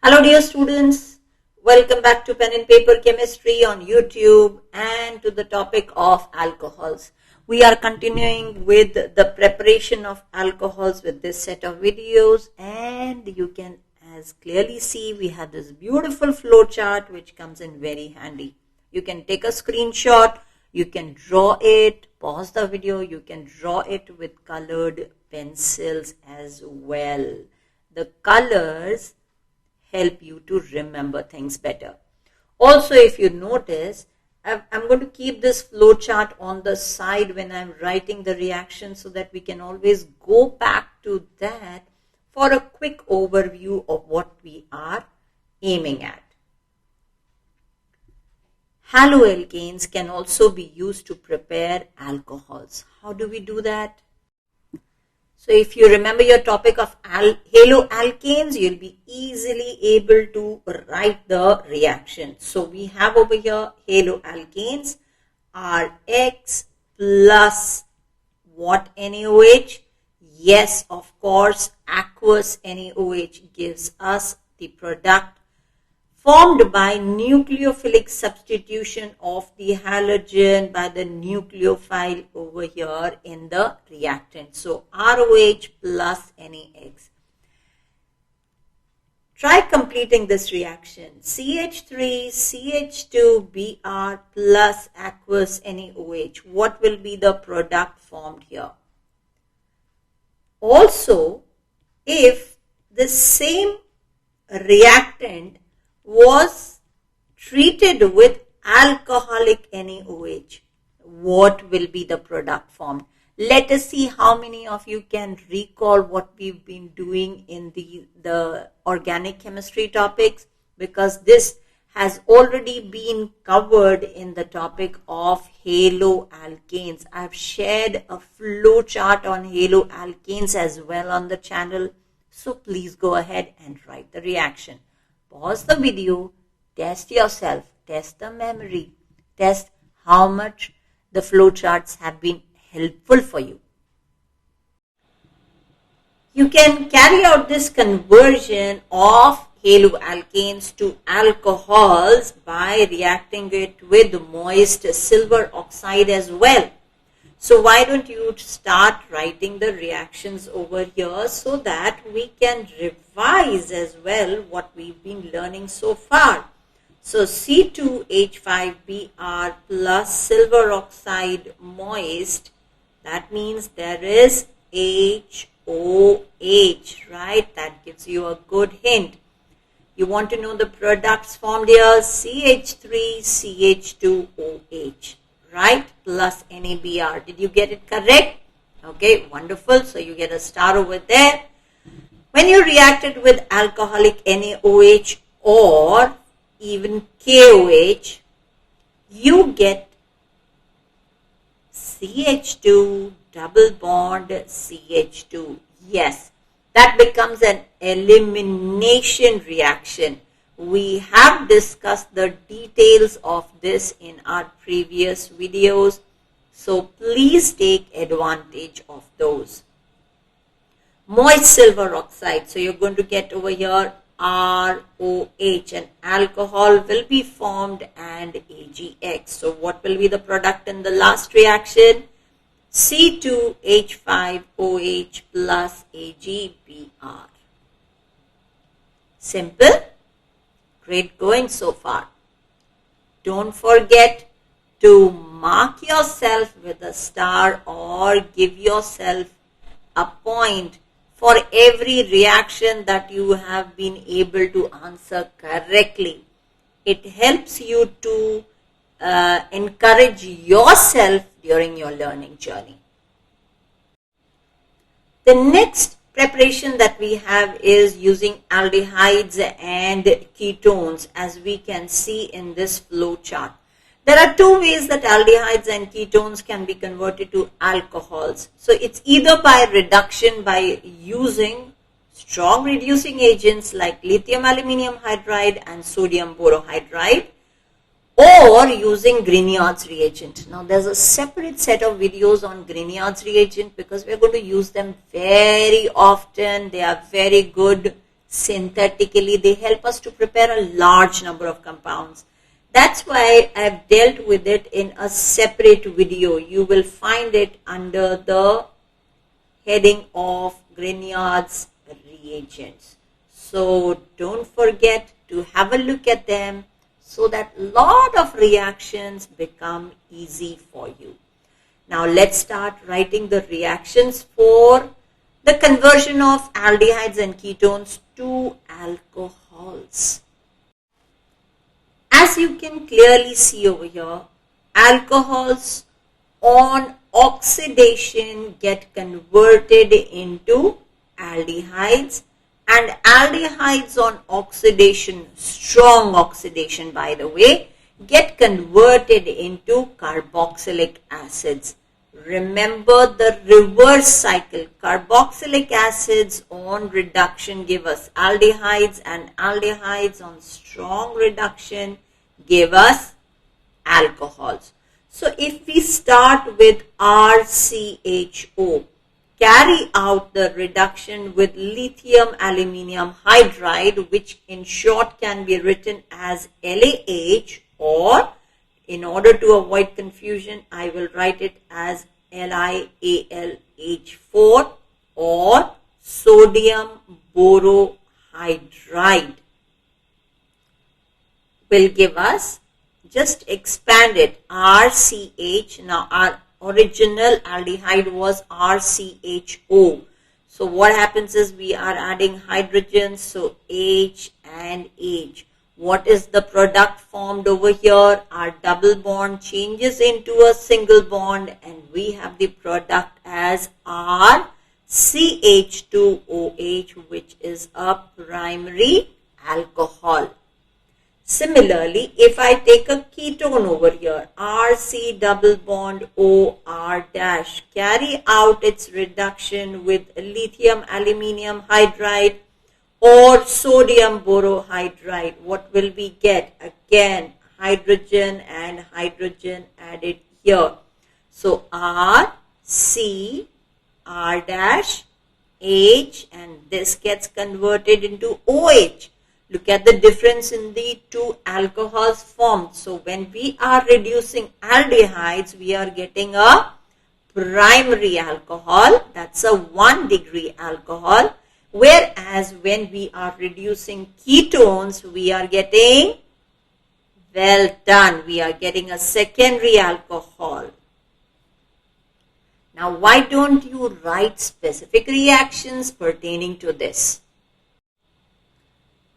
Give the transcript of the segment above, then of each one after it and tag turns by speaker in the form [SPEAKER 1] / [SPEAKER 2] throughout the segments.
[SPEAKER 1] Hello dear students, welcome back to Pen and Paper Chemistry on YouTube and to the topic of alcohols. We are continuing with the preparation of alcohols with this set of videos, and you can as clearly see we have this beautiful flow chart which comes in very handy. You can take a screenshot, you can draw it, pause the video, you can draw it with colored pencils as well. The colors help you to remember things better. Also, if you notice, I'm going to keep this flow chart on the side when I'm writing the reaction so that we can always go back to that for a quick overview of what we are aiming at. Haloalkanes can also be used to prepare alcohols. How do we do that? So if you remember your topic of haloalkanes, you'll be easily able to write the reaction. So we have over here haloalkanes are X plus what NaOH? Yes, of course, aqueous NaOH gives us the product formed by nucleophilic substitution of the halogen by the nucleophile over here in the reactant. So ROH plus NaX. Try completing this reaction. CH3, CH2, Br plus aqueous NaOH. What will be the product formed here? Also, if the same reactant was treated with alcoholic NaOH, what will be the product formed? Let us see how many of you can recall what we've been doing in the organic chemistry topics, because this has already been covered in the topic of haloalkanes. I've shared a flow chart on haloalkanes as well on the channel, so please go ahead and write the reaction. Pause the video, test yourself, test the memory, test how much the flowcharts have been helpful for you. You can carry out this conversion of haloalkanes to alcohols by reacting it with moist silver oxide as well. So why don't you start writing the reactions over here so that we can revise as well what we've been learning so far. So C2H5Br plus silver oxide moist, that means there is HOH, right? That gives you a good hint. You want to know the products formed here, CH3CH2OH. Right, plus NaBr. Did you get it correct? Okay, wonderful. So you get a star over there. When you reacted with alcoholic NaOH or even KOH, you get CH2 double bond CH2. Yes, that becomes an elimination reaction. We have discussed the details of this in our previous videos, so please take advantage of those. Moist silver oxide, so you're going to get over here ROH, and alcohol will be formed and AgX. So what will be the product in the last reaction? C2H5OH plus AgBr. Simple? Great going so far. Don't forget to mark yourself with a star or give yourself a point for every reaction that you have been able to answer correctly. It helps you to encourage yourself during your learning journey. The next preparation that we have is using aldehydes and ketones, as we can see in this flow chart. There are two ways that aldehydes and ketones can be converted to alcohols. So it's either by reduction by using strong reducing agents like lithium aluminium hydride and sodium borohydride, or using Grignard's reagent. Now there's a separate set of videos on Grignard's reagent because we're going to use them very often. They are very good synthetically. They help us to prepare a large number of compounds. That's why I've dealt with it in a separate video. You will find it under the heading of Grignard's reagents. So don't forget to have a look at them so that lot of reactions become easy for you. Now let's start writing the reactions for the conversion of aldehydes and ketones to alcohols. As you can clearly see over here, alcohols on oxidation get converted into aldehydes, and aldehydes on oxidation, strong oxidation by the way, get converted into carboxylic acids. Remember the reverse cycle. Carboxylic acids on reduction give us aldehydes, and aldehydes on strong reduction give us alcohols. So if we start with RCHO, carry out the reduction with lithium aluminium hydride, which in short can be written as LaH, or in order to avoid confusion, I will write it as LiAlH4 or sodium borohydride. Will give us, just expand it, RCH. Now our original aldehyde was RCHO. So what happens is we are adding hydrogens, so H and H. What is the product formed over here? Our double bond changes into a single bond, and we have the product as RCH2OH, which is a primary alcohol. Similarly, if I take a ketone over here, RC double bond OR dash, carry out its reduction with lithium aluminium hydride or sodium borohydride, what will we get? Again, hydrogen and hydrogen added here. So R, C, R dash, H, and this gets converted into OH. Look at the difference in the two alcohols formed. So when we are reducing aldehydes, we are getting a primary alcohol. That's a 1 degree alcohol. Whereas when we are reducing ketones, we are getting, well done, we are getting a secondary alcohol. Now why don't you write specific reactions pertaining to this?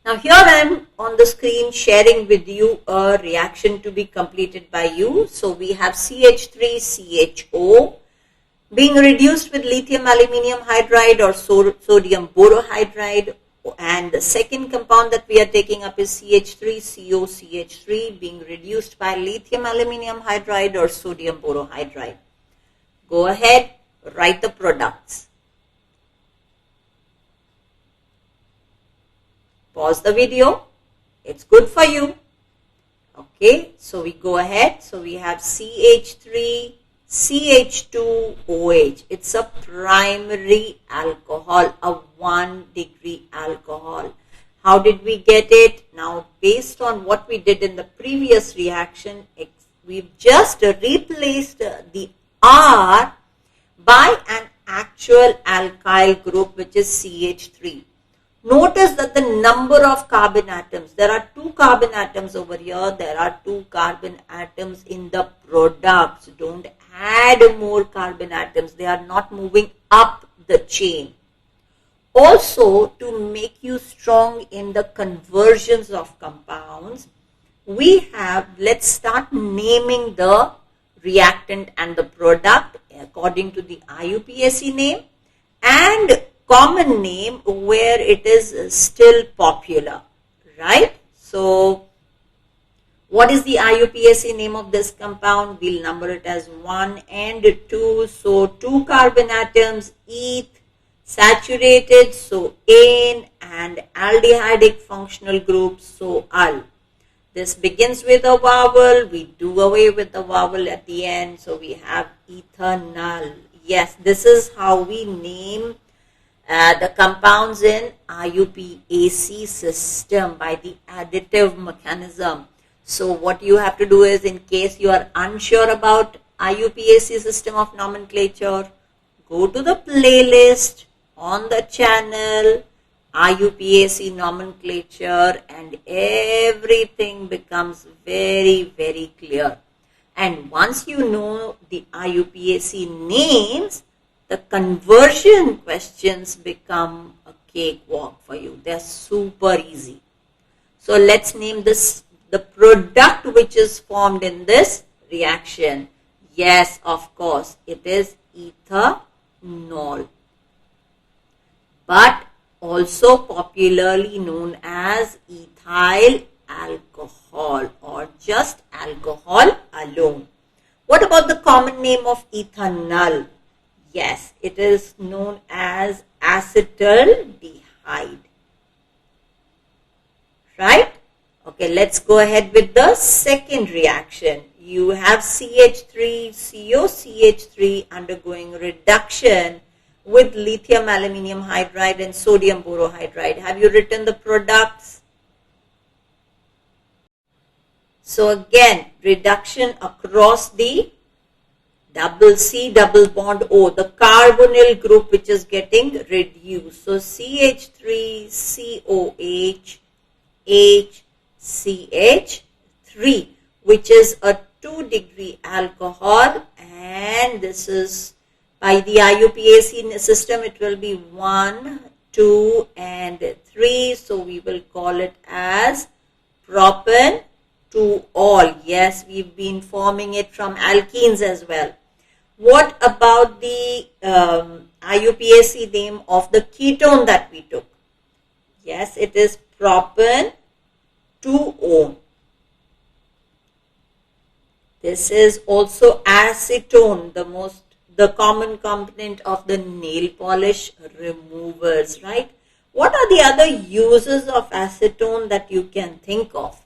[SPEAKER 1] Now here I am on the screen sharing with you a reaction to be completed by you. So we have CH3CHO being reduced with lithium aluminium hydride or sodium borohydride, and the second compound that we are taking up is CH3COCH3 being reduced by lithium aluminium hydride or sodium borohydride. Go ahead, write the products. Pause the video. It's good for you. Okay, so we go ahead. So we have CH3 CH2OH. It's a primary alcohol, a 1 degree alcohol. How did we get it? Now, based on what we did in the previous reaction, we've just replaced the R by an actual alkyl group, which is CH3. Notice that the number of carbon atoms, there are 2 carbon atoms over here, there are 2 carbon atoms in the products. Don't add more carbon atoms, they are not moving up the chain. Also, to make you strong in the conversions of compounds, we have, let's start naming the reactant and the product according to the IUPAC name and common name where it is still popular, right? So, what is the IUPAC name of this compound? We'll number it as 1 and 2. So, 2 carbon atoms, eth, saturated, so ane, and aldehydic functional group, so al. This begins with a vowel. We do away with the vowel at the end. So, we have ethanol. Yes, this is how we name the compounds in IUPAC system by the additive mechanism. So what you have to do is, in case you are unsure about IUPAC system of nomenclature, go to the playlist on the channel, IUPAC nomenclature, and everything becomes very, very clear. And once you know the IUPAC names, the conversion questions become a cakewalk for you. They're super easy. So let's name this the product which is formed in this reaction. Yes, of course, it is ethanol, but also popularly known as ethyl alcohol or just alcohol alone. What about the common name of ethanol? Yes, it is known as acetaldehyde. Right? Okay, let's go ahead with the second reaction. You have CH3, COCH3 undergoing reduction with lithium aluminium hydride and sodium borohydride. Have you written the products? So again, reduction across the double C double bond O, the carbonyl group which is getting reduced. So CH3COH HCH3, which is a 2-degree alcohol, and this is by the IUPAC system it will be 1, 2 and 3, so we will call it as propan 2-ol. Yes, we've been forming it from alkenes as well. What about the IUPAC name of the ketone that we took? Yes, it is propan 2-O. This is also acetone, the common component of the nail polish removers, right? What are the other uses of acetone that you can think of?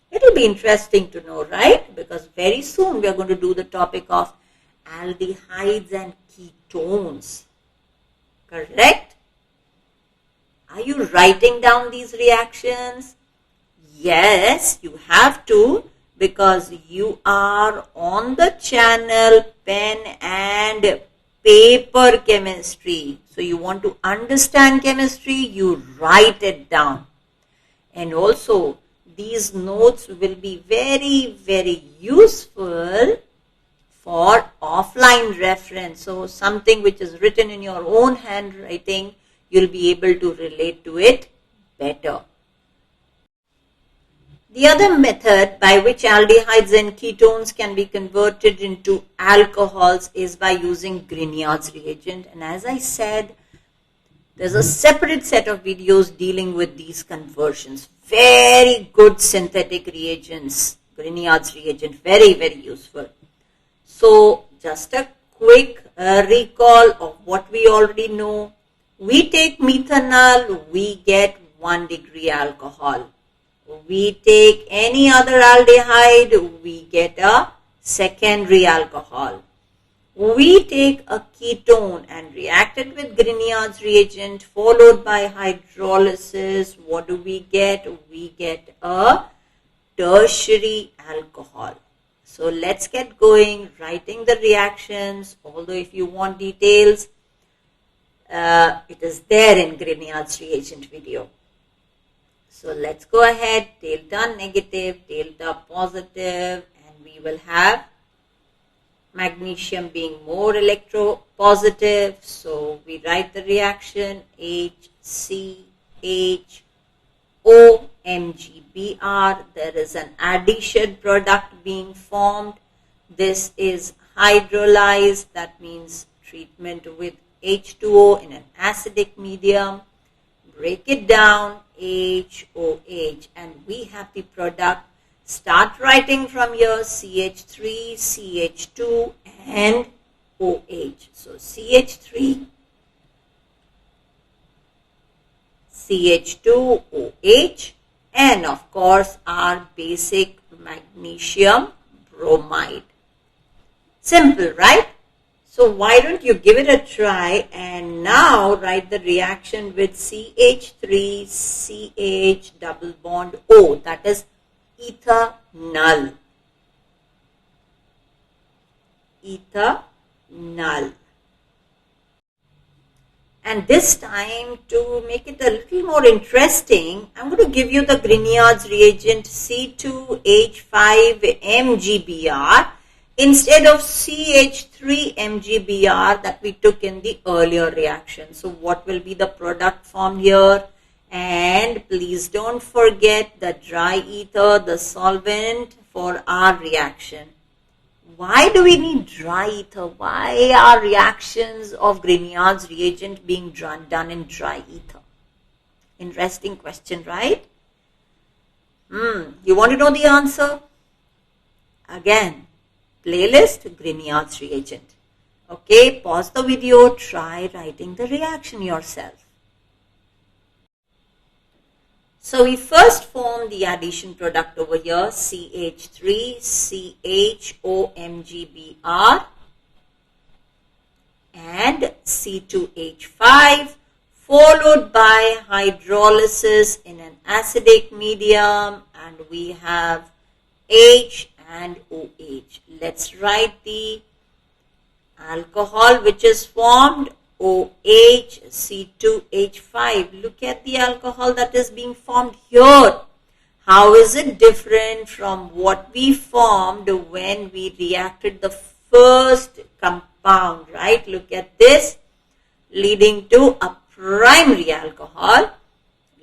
[SPEAKER 1] It will be interesting to know, right? Because very soon we are going to do the topic of aldehydes and ketones. Correct? Are you writing down these reactions? Yes, you have to, because you are on the channel Pen and Paper Chemistry. So you want to understand chemistry, you write it down. And also, these notes will be very, very useful for offline reference. So something which is written in your own handwriting, you'll be able to relate to it better. The other method by which aldehydes and ketones can be converted into alcohols is by using Grignard's reagent. And as I said, there's a separate set of videos dealing with these conversions. Very good synthetic reagents, Grignard's reagent, very, very useful. So just a quick recall of what we already know. We take methanol, we get 1-degree alcohol. We take any other aldehyde, we get a secondary alcohol. We take a ketone and react it with Grignard's reagent followed by hydrolysis. What do we get? We get a tertiary alcohol. So let's get going, writing the reactions. Although if you want details, it is there in Grignard's reagent video. So let's go ahead, delta negative, delta positive, and we will have magnesium being more electropositive. So we write the reaction HCHOMgBr. There is an addition product being formed. This is hydrolyzed, that means treatment with H2O in an acidic medium. Break it down, HOH, and we have the product. Start writing from here, CH3, CH2 and OH. So CH3, CH2, OH, and of course our basic magnesium bromide. Simple, right? So why don't you give it a try and now write the reaction with CH3CH double bond O, that is ethanol. Ethanol. And this time, to make it a little more interesting, I'm going to give you the Grignard's reagent C2H5MgBr instead of CH3MgBr that we took in the earlier reaction. So what will be the product formed here? And please don't forget the dry ether, the solvent for our reaction. Why do we need dry ether? Why are reactions of Grignard's reagent being done in dry ether? Interesting question, right? You want to know the answer? Again, playlist Grignard's reagent. Okay, pause the video, try writing the reaction yourself. So we first form the addition product over here, CH3CHOMgBr and C2H5, followed by hydrolysis in an acidic medium, and we have H and OH. Let's write the alcohol which is formed, OH, C2H5. Look at the alcohol that is being formed here. How is it different from what we formed when we reacted the first compound, right? Look at this, leading to a primary alcohol.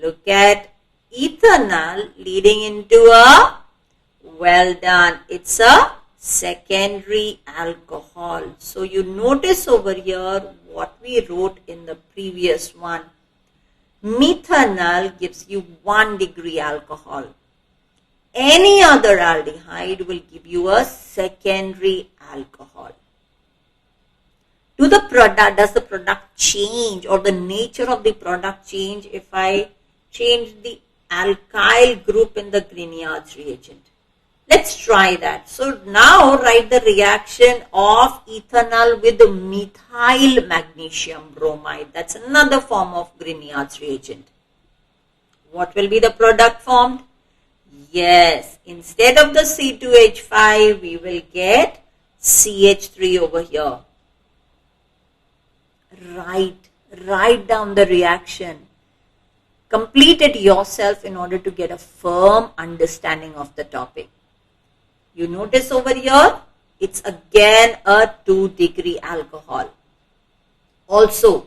[SPEAKER 1] Look at ethanol leading into a, well done, it's a secondary alcohol. So you notice over here what we wrote in the previous one. Methanol gives you 1 degree alcohol. Any other aldehyde will give you a secondary alcohol. Does the product change, or the nature of the product change if I change the alkyl group in the Grignard's reagent? Let's try that. So now write the reaction of ethanol with methyl magnesium bromide. That's another form of Grignard's reagent. What will be the product formed? Yes, instead of the C2H5, we will get CH3 over here. Write down the reaction. Complete it yourself in order to get a firm understanding of the topic. You notice over here, it's again a 2 degree alcohol. Also,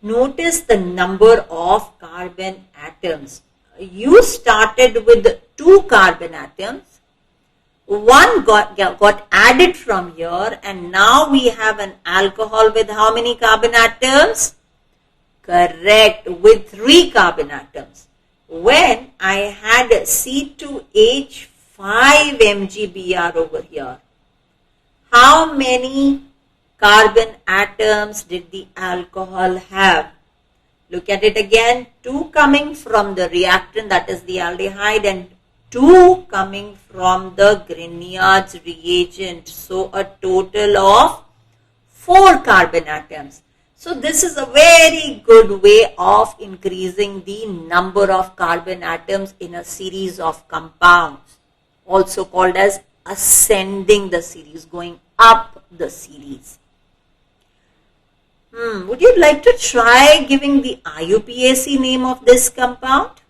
[SPEAKER 1] notice the number of carbon atoms. You started with 2 carbon atoms. One got added from here, and now we have an alcohol with how many carbon atoms? Correct, with 3 carbon atoms. When I had C2H5MgBr over here, how many carbon atoms did the alcohol have? Look at it again, 2 coming from the reactant, that is the aldehyde, and 2 coming from the Grignard's reagent. So a total of 4 carbon atoms. So this is a very good way of increasing the number of carbon atoms in a series of compounds, also called as ascending the series, going up the series. Would you like to try giving the IUPAC name of this compound?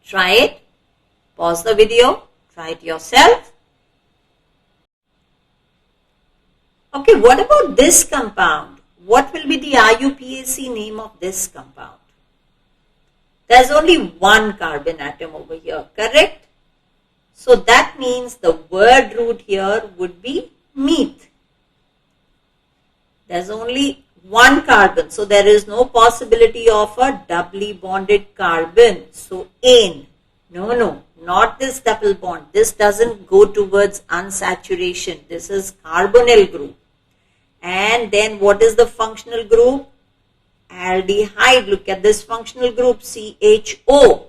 [SPEAKER 1] Try it. Pause the video. Try it yourself. Okay, what about this compound? What will be the IUPAC name of this compound? There's only 1 carbon atom over here, correct? So that means the word root here would be meth. There's only 1 carbon, so there is no possibility of a doubly bonded carbon. So ane. No, not this double bond. This doesn't go towards unsaturation. This is carbonyl group. And then what is the functional group? Aldehyde. Look at this functional group, CHO.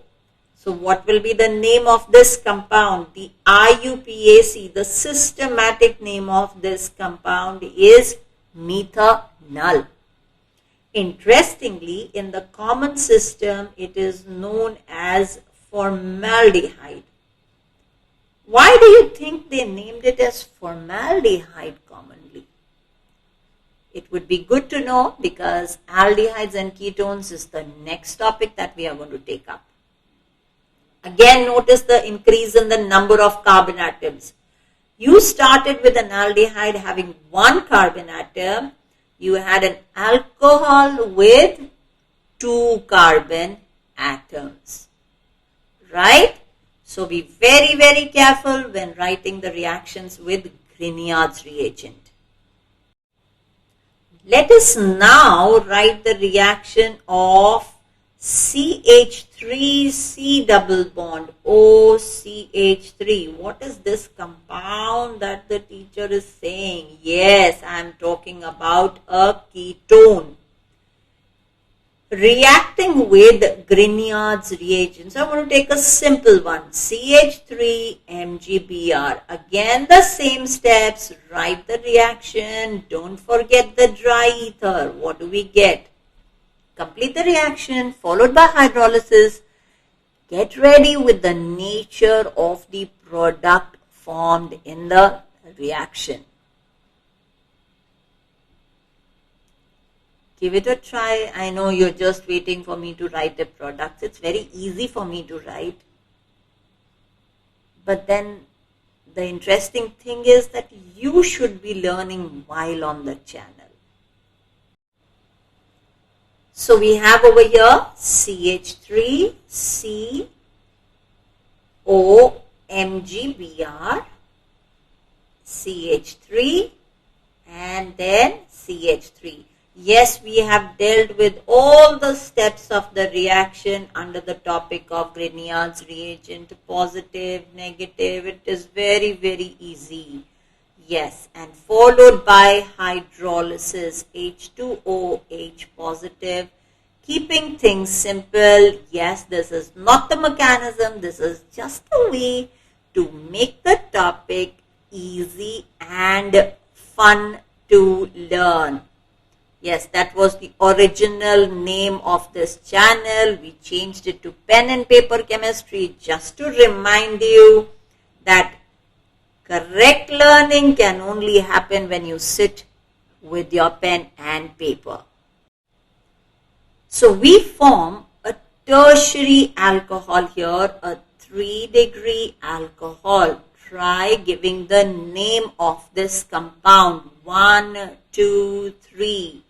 [SPEAKER 1] So what will be the name of this compound? The IUPAC, the systematic name of this compound is methanol. Interestingly, in the common system, it is known as formaldehyde. Why do you think they named it as formaldehyde commonly? It would be good to know because aldehydes and ketones is the next topic that we are going to take up. Again, notice the increase in the number of carbon atoms. You started with an aldehyde having one carbon atom. You had an alcohol with 2 carbon atoms. Right? So be very, very careful when writing the reactions with Grignard's reagent. Let us now write the reaction of CH3C double bond OCH3. What is this compound that the teacher is saying? Yes, I am talking about a ketone. Reacting with Grignard's reagent. So I am going to take a simple one. CH3MgBr. Again the same steps. Write the reaction. Don't forget the dry ether. What do we get? Complete the reaction followed by hydrolysis. Get ready with the nature of the product formed in the reaction. Give it a try. I know you're just waiting for me to write the products. It's very easy for me to write. But then the interesting thing is that you should be learning while on the channel. So we have over here CH3COMgBr, CH3 and then CH3. Yes, we have dealt with all the steps of the reaction under the topic of Grignard's reagent, positive, negative. It is very, very easy. Yes, and followed by hydrolysis, H2OH positive. Keeping things simple. Yes, this is not the mechanism. This is just a way to make the topic easy and fun to learn. Yes, that was the original name of this channel. We changed it to Pen and Paper Chemistry just to remind you that correct learning can only happen when you sit with your pen and paper. So we form a tertiary alcohol here, a 3-degree alcohol. Try giving the name of this compound. 1, 2, 3.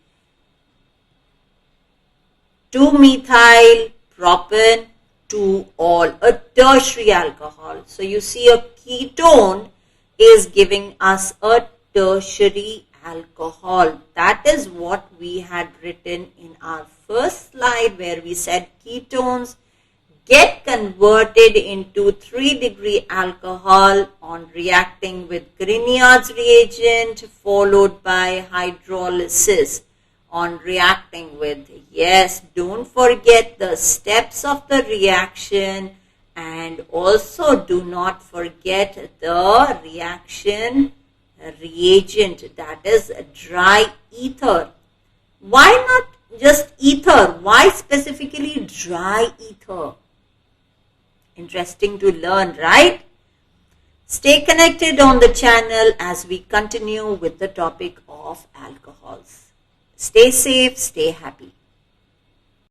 [SPEAKER 1] 2-methyl propane 2-ol, a tertiary alcohol. So you see a ketone is giving us a tertiary alcohol. That is what we had written in our first slide where we said ketones get converted into 3-degree alcohol on reacting with Grignard's reagent followed by hydrolysis. On reacting with, yes, don't forget the steps of the reaction and also do not forget the reaction reagent, that is dry ether. Why not just ether? Why specifically dry ether? Interesting to learn, right? Stay connected on the channel as we continue with the topic of alcohols. Stay safe, stay happy.